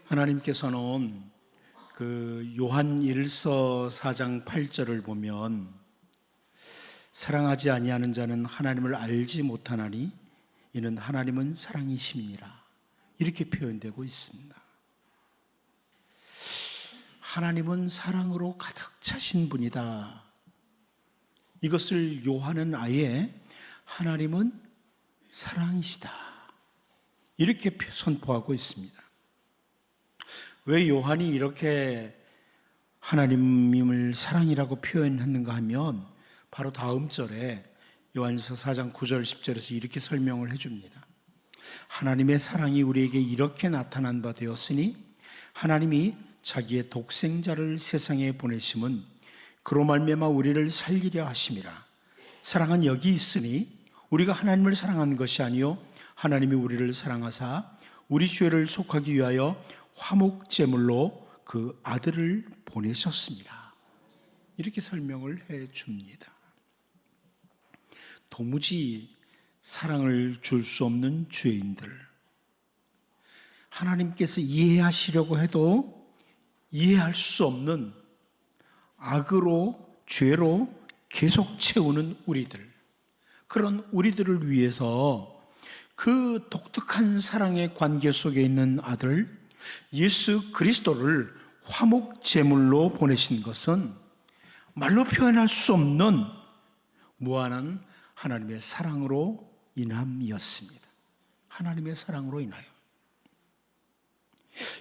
하나님께서는 그 요한 1서 4장 8절을 보면 사랑하지 아니하는 자는 하나님을 알지 못하나니 이는 하나님은 사랑이심이니라 이렇게 표현되고 있습니다. 하나님은 사랑으로 가득 차신 분이다. 이것을 요한은 아예 하나님은 사랑이시다 이렇게 선포하고 있습니다. 왜 요한이 이렇게 하나님을 사랑이라고 표현했는가 하면 바로 다음 절에 요한일서 4장 9절 10절에서 이렇게 설명을 해줍니다. 하나님의 사랑이 우리에게 이렇게 나타난 바 되었으니 하나님이 자기의 독생자를 세상에 보내심은 그로 말미암아 우리를 살리려 하심이라. 사랑은 여기 있으니 우리가 하나님을 사랑한 것이 아니요 하나님이 우리를 사랑하사 우리 죄를 속하기 위하여 화목제물로 그 아들을 보내셨습니다. 이렇게 설명을 해 줍니다. 도무지 사랑을 줄 수 없는 죄인들, 하나님께서 이해하시려고 해도 이해할 수 없는 악으로 죄로 계속 채우는 우리들, 그런 우리들을 위해서 그 독특한 사랑의 관계 속에 있는 아들 예수 그리스도를 화목제물로 보내신 것은 말로 표현할 수 없는 무한한 하나님의 사랑으로 인함이었습니다. 하나님의 사랑으로 인하여.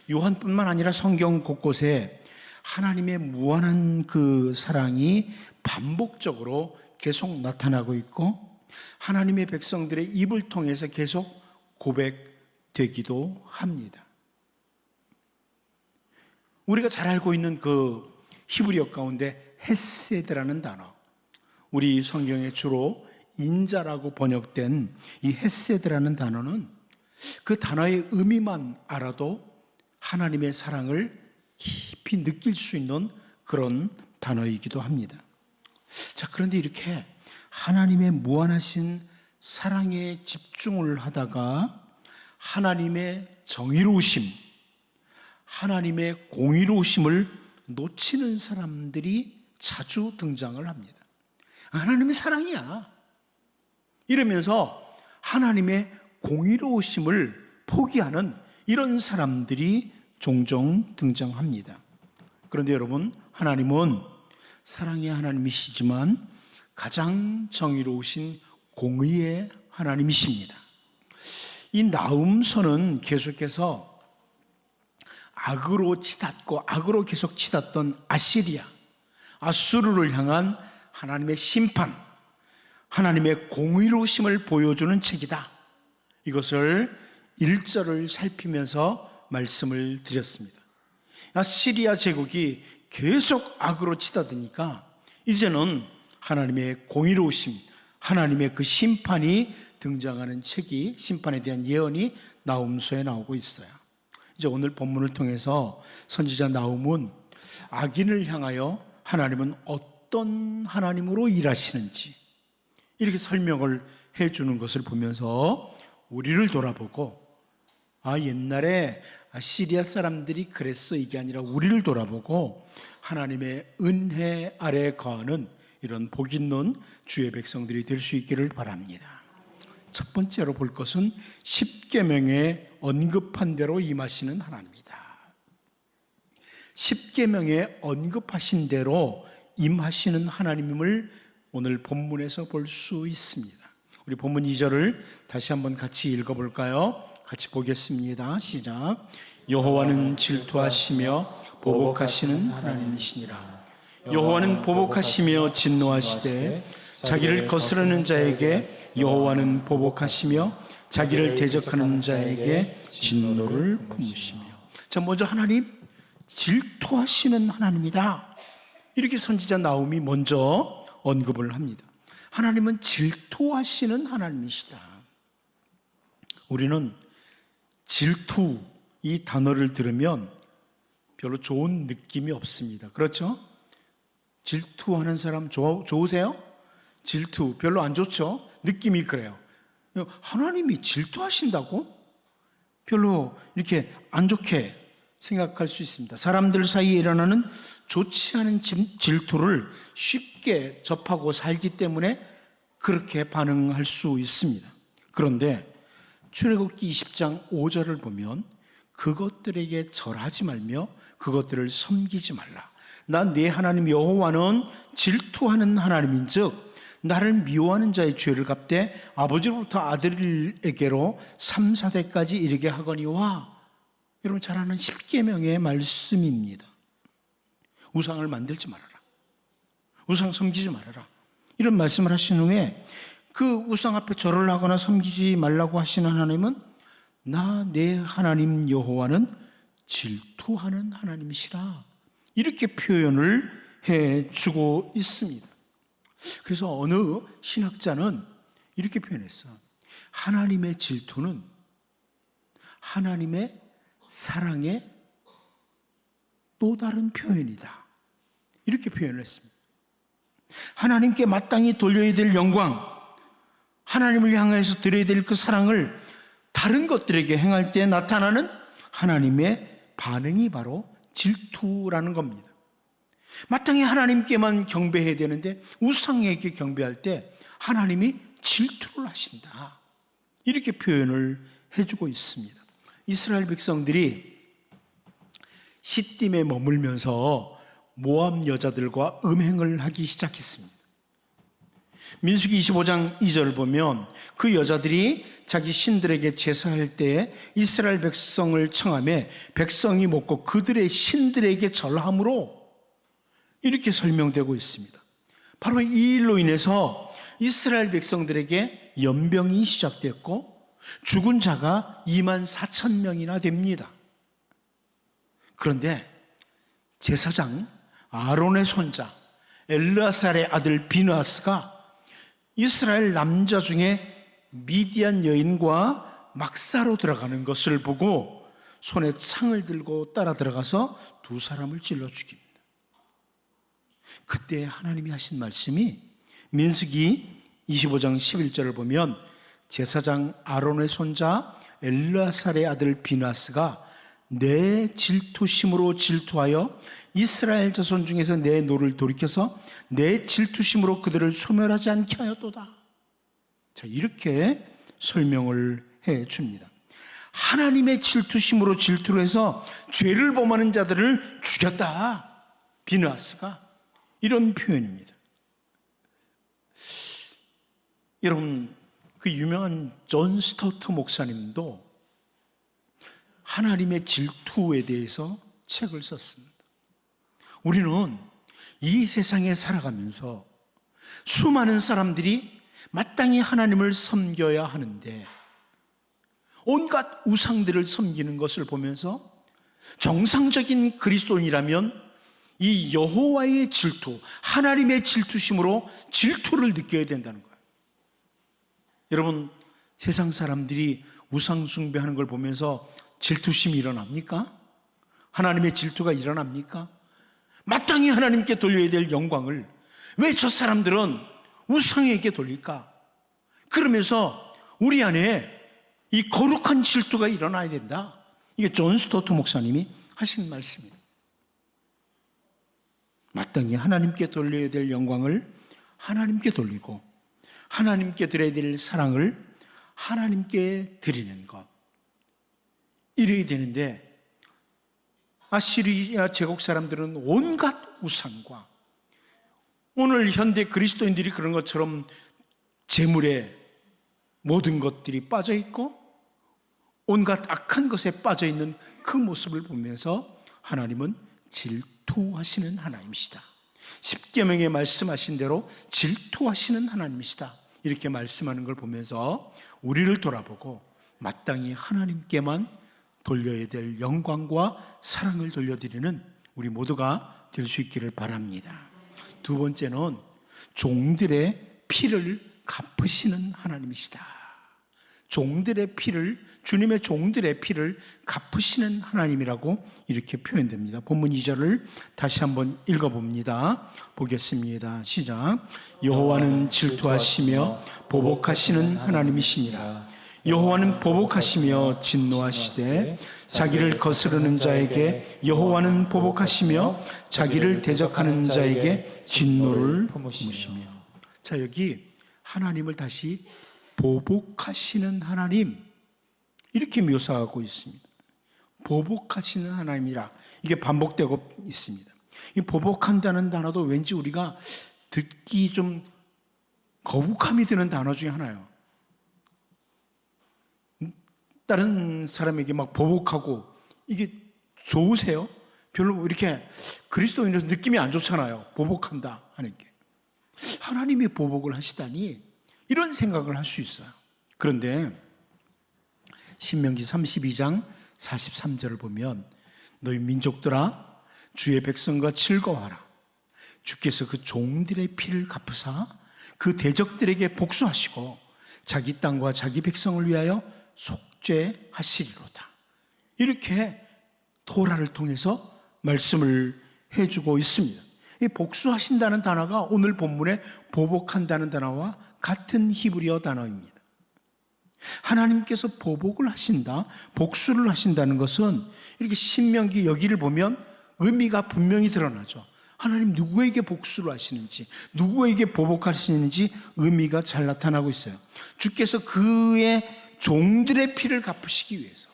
요한뿐만 아니라 성경 곳곳에 하나님의 무한한 그 사랑이 반복적으로 계속 나타나고 있고 하나님의 백성들의 입을 통해서 계속 고백되기도 합니다. 우리가 잘 알고 있는 그 히브리어 가운데 헤세드라는 단어, 우리 성경에 주로 인자라고 번역된 이 헤세드라는 단어는 그 단어의 의미만 알아도 하나님의 사랑을 깊이 느낄 수 있는 그런 단어이기도 합니다. 자, 그런데 이렇게 하나님의 무한하신 사랑에 집중을 하다가 하나님의 정의로우심, 하나님의 공의로우심을 놓치는 사람들이 자주 등장을 합니다. 하나님의 사랑이야 이러면서 하나님의 공의로우심을 포기하는 이런 사람들이 종종 등장합니다. 그런데 여러분, 하나님은 사랑의 하나님이시지만 가장 정의로우신 공의의 하나님이십니다. 이 나훔서는 계속해서 악으로 치닫고 악으로 계속 치닫던 아시리아, 아수르를 향한 하나님의 심판, 하나님의 공의로우심을 보여주는 책이다. 이것을 1절을 살피면서 말씀을 드렸습니다. 아시리아 제국이 계속 악으로 치닫으니까 이제는 하나님의 공의로우심, 하나님의 그 심판이 등장하는 책이, 심판에 대한 예언이 나훔서에 나오고 있어요. 이제 오늘 본문을 통해서 선지자 나훔은 악인을 향하여 하나님은 어떤 하나님으로 일하시는지 이렇게 설명을 해주는 것을 보면서 우리를 돌아보고, 옛날에 시리아 사람들이 그랬어 이게 아니라 우리를 돌아보고 하나님의 은혜 아래 거하는 이런 복 있는 주의 백성들이 될 수 있기를 바랍니다. 첫 번째로 볼 것은 십계명에 언급한 대로 임하시는 하나님이다. 십계명에 언급하신 대로 임하시는 하나님임을 오늘 본문에서 볼 수 있습니다. 우리 본문 2절을 다시 한번 같이 읽어볼까요? 같이 보겠습니다. 시작. 여호와는 질투하시며 보복하시는 하나님이시니라. 여호와는 보복하시며 진노하시되 자기를 거스르는 자에게 여호와는 보복하시며 자기를 대적하는 자에게 진노를 품으시며. 자, 먼저 하나님 질투하시는 하나님이다. 이렇게 선지자 나훔이 먼저 언급을 합니다. 하나님은 질투하시는 하나님이시다. 우리는 질투 이 단어를 들으면 별로 좋은 느낌이 없습니다. 그렇죠? 질투하는 사람 좋으세요? 질투 별로 안 좋죠? 느낌이 그래요. 하나님이 질투하신다고? 별로 이렇게 안 좋게 생각할 수 있습니다. 사람들 사이에 일어나는 좋지 않은 질투를 쉽게 접하고 살기 때문에 그렇게 반응할 수 있습니다. 그런데 출애굽기 20장 5절을 보면 그것들에게 절하지 말며 그것들을 섬기지 말라. 나 네 하나님 여호와는 질투하는 하나님인즉 나를 미워하는 자의 죄를 갚되 아버지로부터 아들에게로 3, 4대까지 이르게 하거니와. 여러분 잘 아는 십계명의 말씀입니다. 우상을 만들지 말아라. 우상 섬기지 말아라. 이런 말씀을 하신 후에 그 우상 앞에 절을 하거나 섬기지 말라고 하시는 하나님은 나 내 하나님 여호와는 질투하는 하나님이시라. 이렇게 표현을 해주고 있습니다. 그래서 어느 신학자는 이렇게 표현했어. 하나님의 질투는 하나님의 사랑의 또 다른 표현이다. 이렇게 표현을 했습니다. 하나님께 마땅히 돌려야 될 영광, 하나님을 향해서 드려야 될 그 사랑을 다른 것들에게 행할 때 나타나는 하나님의 반응이 바로 질투라는 겁니다. 마땅히 하나님께만 경배해야 되는데 우상에게 경배할 때 하나님이 질투를 하신다. 이렇게 표현을 해주고 있습니다. 이스라엘 백성들이 시딤에 머물면서 모압 여자들과 음행을 하기 시작했습니다. 민수기 25장 2절 보면 그 여자들이 자기 신들에게 제사할 때에 이스라엘 백성을 청하며 백성이 먹고 그들의 신들에게 절함으로 이렇게 설명되고 있습니다. 바로 이 일로 인해서 이스라엘 백성들에게 연병이 시작됐고 죽은 자가 24,000명이나 됩니다. 그런데 제사장 아론의 손자 엘르아살의 아들 비느하스가 이스라엘 남자 중에 미디안 여인과 막사로 들어가는 것을 보고 손에 창을 들고 따라 들어가서 두 사람을 찔러 죽입니다. 그때 하나님이 하신 말씀이 민수기 25장 11절을 보면 제사장 아론의 손자 엘르아살의 아들 비느하스가 내 질투심으로 질투하여 이스라엘 자손 중에서 내 노를 돌이켜서 내 질투심으로 그들을 소멸하지 않게 하였도다. 자, 이렇게 설명을 해 줍니다. 하나님의 질투심으로 질투를 해서 죄를 범하는 자들을 죽였다. 비느하스가 이런 표현입니다. 여러분, 그 유명한 존 스토트 목사님도 하나님의 질투에 대해서 책을 썼습니다. 우리는 이 세상에 살아가면서 수많은 사람들이 마땅히 하나님을 섬겨야 하는데 온갖 우상들을 섬기는 것을 보면서 정상적인 그리스도인이라면 이 여호와의 질투, 하나님의 질투심으로 질투를 느껴야 된다는 거예요. 여러분, 세상 사람들이 우상 숭배하는 걸 보면서 질투심이 일어납니까? 하나님의 질투가 일어납니까? 마땅히 하나님께 돌려야 될 영광을 왜 저 사람들은 우상에게 돌릴까? 그러면서 우리 안에 이 거룩한 질투가 일어나야 된다. 이게 존 스토트 목사님이 하신 말씀입니다. 마땅히 하나님께 돌려야 될 영광을 하나님께 돌리고 하나님께 드려야 될 사랑을 하나님께 드리는 것, 이래야 되는데 아시리아 제국 사람들은 온갖 우상과 오늘 현대 그리스도인들이 그런 것처럼 재물에 모든 것들이 빠져 있고 온갖 악한 것에 빠져 있는 그 모습을 보면서 하나님은 질투하시는 하나님이시다. 십계명에 말씀하신 대로 질투하시는 하나님이시다. 이렇게 말씀하는 걸 보면서 우리를 돌아보고 마땅히 하나님께만 돌려야 될 영광과 사랑을 돌려드리는 우리 모두가 될 수 있기를 바랍니다. 두 번째는 종들의 피를 갚으시는 하나님이시다. 종들의 피를, 주님의 종들의 피를 갚으시는 하나님이라고 이렇게 표현됩니다. 본문 2절을 다시 한번 읽어봅니다. 보겠습니다. 시작. 여호와는 질투하시며 보복하시는 하나님이시니라. 여호와는 보복하시며 진노하시되 자기를 거스르는 자에게 여호와는 보복하시며 자기를 대적하는 자에게 진노를 품으시며. 자, 여기 하나님을 다시 보복하시는 하나님, 이렇게 묘사하고 있습니다. 보복하시는 하나님이라, 이게 반복되고 있습니다. 이 보복한다는 단어도 왠지 우리가 듣기 좀 거북함이 드는 단어 중에 하나예요. 다른 사람에게 막 보복하고, 이게 좋으세요? 별로 이렇게 그리스도인으로서 느낌이 안 좋잖아요. 보복한다 하는 게. 하나님이 보복을 하시다니, 이런 생각을 할 수 있어요. 그런데 신명기 32장 43절을 보면 너희 민족들아 주의 백성과 즐거워하라. 주께서 그 종들의 피를 갚으사 그 대적들에게 복수하시고 자기 땅과 자기 백성을 위하여 속죄하시리로다. 이렇게 토라를 통해서 말씀을 해주고 있습니다. 이 복수하신다는 단어가 오늘 본문에 보복한다는 단어와 같은 히브리어 단어입니다. 하나님께서 보복을 하신다, 복수를 하신다는 것은 이렇게 신명기 여기를 보면 의미가 분명히 드러나죠. 하나님 누구에게 복수를 하시는지, 누구에게 보복하시는지 의미가 잘 나타나고 있어요. 주께서 그의 종들의 피를 갚으시기 위해서,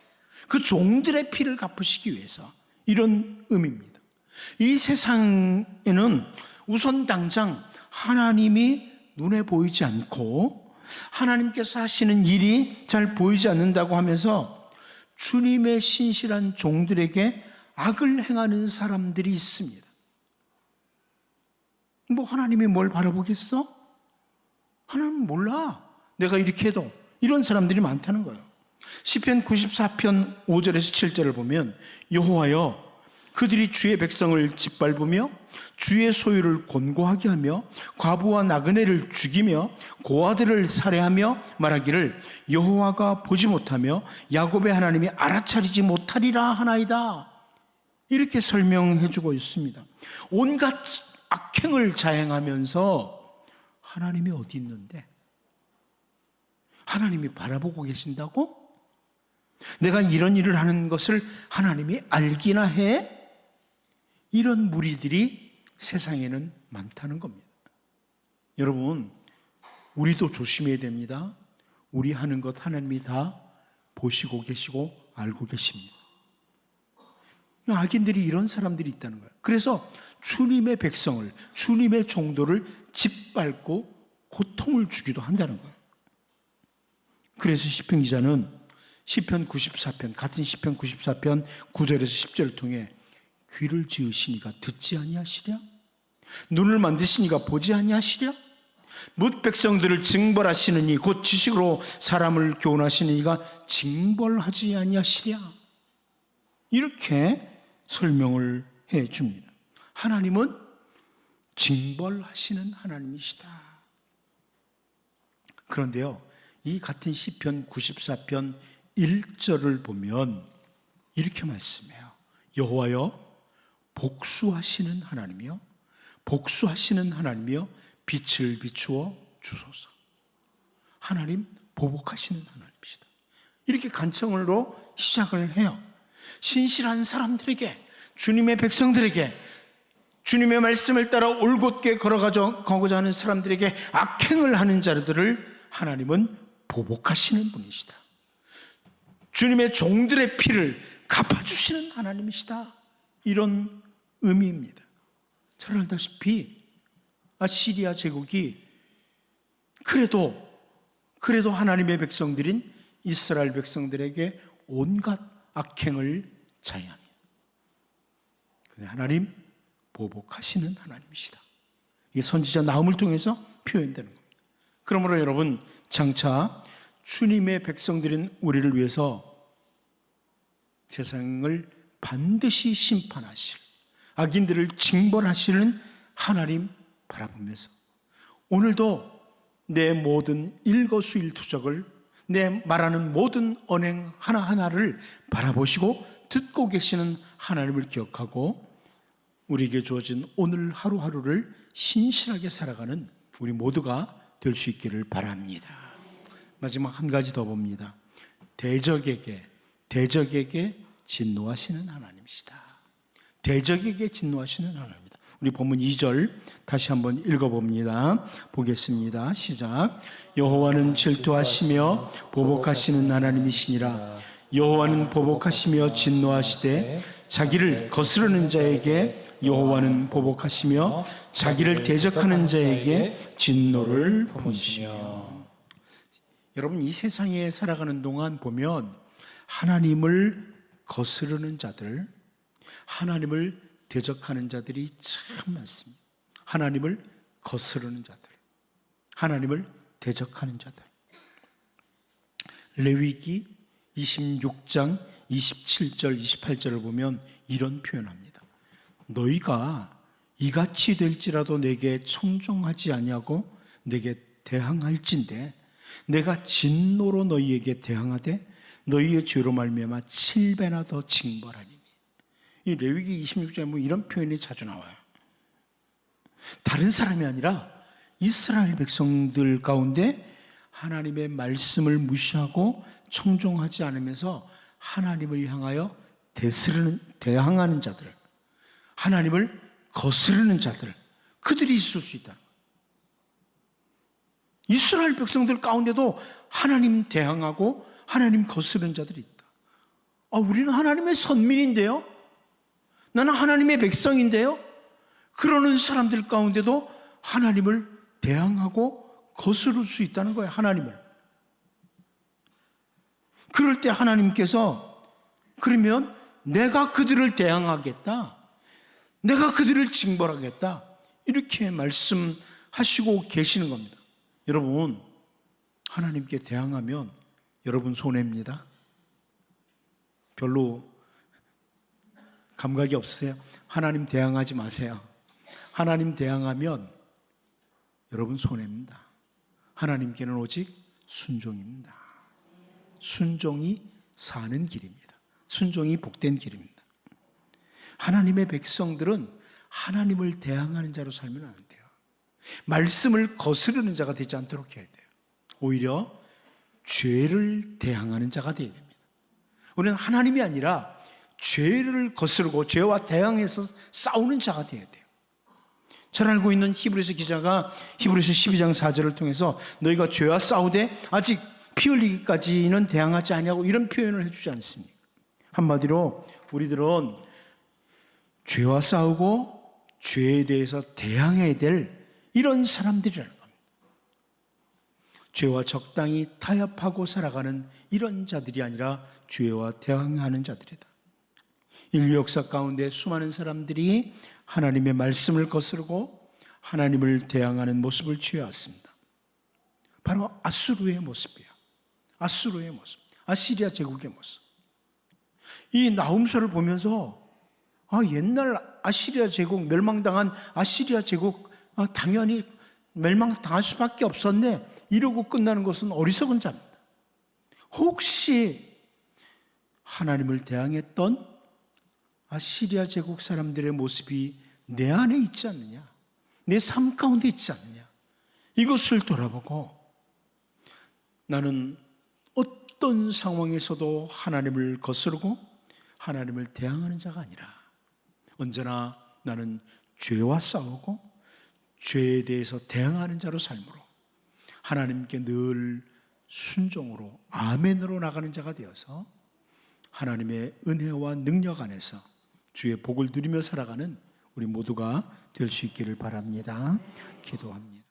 그 종들의 피를 갚으시기 위해서, 이런 의미입니다. 이 세상에는 우선 당장 하나님이 눈에 보이지 않고 하나님께서 하시는 일이 잘 보이지 않는다고 하면서 주님의 신실한 종들에게 악을 행하는 사람들이 있습니다. 뭐 하나님이 뭘 바라보겠어? 하나님 몰라. 내가 이렇게 해도. 이런 사람들이 많다는 거예요. 시편 94편 5절에서 7절을 보면 여호와여 그들이 주의 백성을 짓밟으며 주의 소유를 곤고하게 하며 과부와 나그네를 죽이며 고아들을 살해하며 말하기를 여호와가 보지 못하며 야곱의 하나님이 알아차리지 못하리라 하나이다. 이렇게 설명해 주고 있습니다. 온갖 악행을 자행하면서 하나님이 어디 있는데? 하나님이 바라보고 계신다고? 내가 이런 일을 하는 것을 하나님이 알기나 해? 이런 무리들이 세상에는 많다는 겁니다. 여러분, 우리도 조심해야 됩니다. 우리 하는 것 하나님이 다 보시고 계시고 알고 계십니다. 악인들이 이런 사람들이 있다는 거예요. 그래서 주님의 백성을, 주님의 종도를 짓밟고 고통을 주기도 한다는 거예요. 그래서 시편 기자는 시편 94편, 같은 시편 94편 9절에서 10절을 통해 귀를 지으시니가 듣지 아니하시랴? 눈을 만드시니가 보지 아니하시랴? 뭇 백성들을 징벌하시느니 곧 지식으로 사람을 교훈하시느니가 징벌하지 아니하시랴? 이렇게 설명을 해 줍니다. 하나님은 징벌하시는 하나님이시다. 그런데요, 이 같은 시편 94편 1절을 보면 이렇게 말씀해요. 여호와여 복수하시는 하나님이요 복수하시는 하나님이요 빛을 비추어 주소서. 하나님 보복하시는 하나님이시다. 이렇게 간청으로 시작을 해요. 신실한 사람들에게, 주님의 백성들에게, 주님의 말씀을 따라 올곧게 걸어가고자 하는 사람들에게 악행을 하는 자들을 하나님은 보복하시는 분이시다. 주님의 종들의 피를 갚아주시는 하나님이시다. 이런 의미입니다. 잘 알다시피 아시리아 제국이 그래도 하나님의 백성들인 이스라엘 백성들에게 온갖 악행을 자행합니다. 근데 하나님 보복하시는 하나님이시다. 이 선지자 나훔을 통해서 표현되는 겁니다. 그러므로 여러분, 장차 주님의 백성들인 우리를 위해서 세상을 반드시 심판하실, 악인들을 징벌하시는 하나님 바라보면서 오늘도 내 모든 일거수일투족을, 내 말하는 모든 언행 하나하나를 바라보시고 듣고 계시는 하나님을 기억하고 우리에게 주어진 오늘 하루하루를 신실하게 살아가는 우리 모두가 될 수 있기를 바랍니다. 마지막 한 가지 더 봅니다. 대적에게 진노하시는 하나님이시다. 대적에게 진노하시는 하나님입니다. 우리 본문 2절 다시 한번 읽어봅니다. 보겠습니다. 시작. 여호와는 질투하시며 보복하시는 하나님이시니라. 여호와는 보복하시며 진노하시되 자기를 거스르는 자에게 여호와는 보복하시며 자기를 대적하는 자에게 진노를 품으시며. 여러분, 이 세상에 살아가는 동안 보면 하나님을 거스르는 자들, 하나님을 대적하는 자들이 참 많습니다. 하나님을 거스르는 자들, 하나님을 대적하는 자들. 레위기 26장 27절 28절을 보면 이런 표현합니다. 너희가 이같이 될지라도 내게 청종하지 아니하고 내게 대항할진대 내가 진노로 너희에게 대항하되 너희의 죄로 말미암아 7배나 더 징벌하니. 이 레위기 26장에 보면 이런 표현이 자주 나와요. 다른 사람이 아니라 이스라엘 백성들 가운데 하나님의 말씀을 무시하고 청종하지 않으면서 하나님을 향하여 대항하는 자들, 하나님을 거스르는 자들, 그들이 있을 수 있다. 이스라엘 백성들 가운데도 하나님 대항하고 하나님 거스르는 자들이 있다. 우리는 하나님의 선민인데요, 나는 하나님의 백성인데요, 그러는 사람들 가운데도 하나님을 대항하고 거스를 수 있다는 거예요. 하나님을. 그럴 때 하나님께서 그러면 내가 그들을 대항하겠다, 내가 그들을 징벌하겠다, 이렇게 말씀하시고 계시는 겁니다. 여러분, 하나님께 대항하면 여러분 손해입니다. 별로 감각이 없으세요? 하나님 대항하지 마세요. 하나님 대항하면 여러분 손해입니다. 하나님께는 오직 순종입니다. 순종이 사는 길입니다. 순종이 복된 길입니다. 하나님의 백성들은 하나님을 대항하는 자로 살면 안 돼요. 말씀을 거스르는 자가 되지 않도록 해야 돼요. 오히려 죄를 대항하는 자가 되어야 됩니다. 우리는 하나님이 아니라 죄를 거스르고 죄와 대항해서 싸우는 자가 되어야 돼요. 잘 알고 있는 히브리서 기자가 히브리서 12장 4절을 통해서 너희가 죄와 싸우되 아직 피 흘리기까지는 대항하지 아니하고 이런 표현을 해주지 않습니까? 한마디로 우리들은 죄와 싸우고 죄에 대해서 대항해야 될 이런 사람들이라는 겁니다. 죄와 적당히 타협하고 살아가는 이런 자들이 아니라 죄와 대항하는 자들이다. 인류 역사 가운데 수많은 사람들이 하나님의 말씀을 거스르고 하나님을 대항하는 모습을 취해왔습니다. 바로 아수르의 모습이에요. 아수르의 모습, 아시리아 제국의 모습. 이 나훔서를 보면서 옛날 아시리아 제국, 멸망당한 아시리아 제국, 당연히 멸망당할 수밖에 없었네, 이러고 끝나는 것은 어리석은 자입니다. 혹시 하나님을 대항했던 아시리아 제국 사람들의 모습이 내 안에 있지 않느냐, 내 삶 가운데 있지 않느냐, 이것을 돌아보고 나는 어떤 상황에서도 하나님을 거스르고 하나님을 대항하는 자가 아니라 언제나 나는 죄와 싸우고 죄에 대해서 대항하는 자로 삶으로 하나님께 늘 순종으로 아멘으로 나가는 자가 되어서 하나님의 은혜와 능력 안에서 주의 복을 누리며 살아가는 우리 모두가 될 수 있기를 바랍니다. 기도합니다.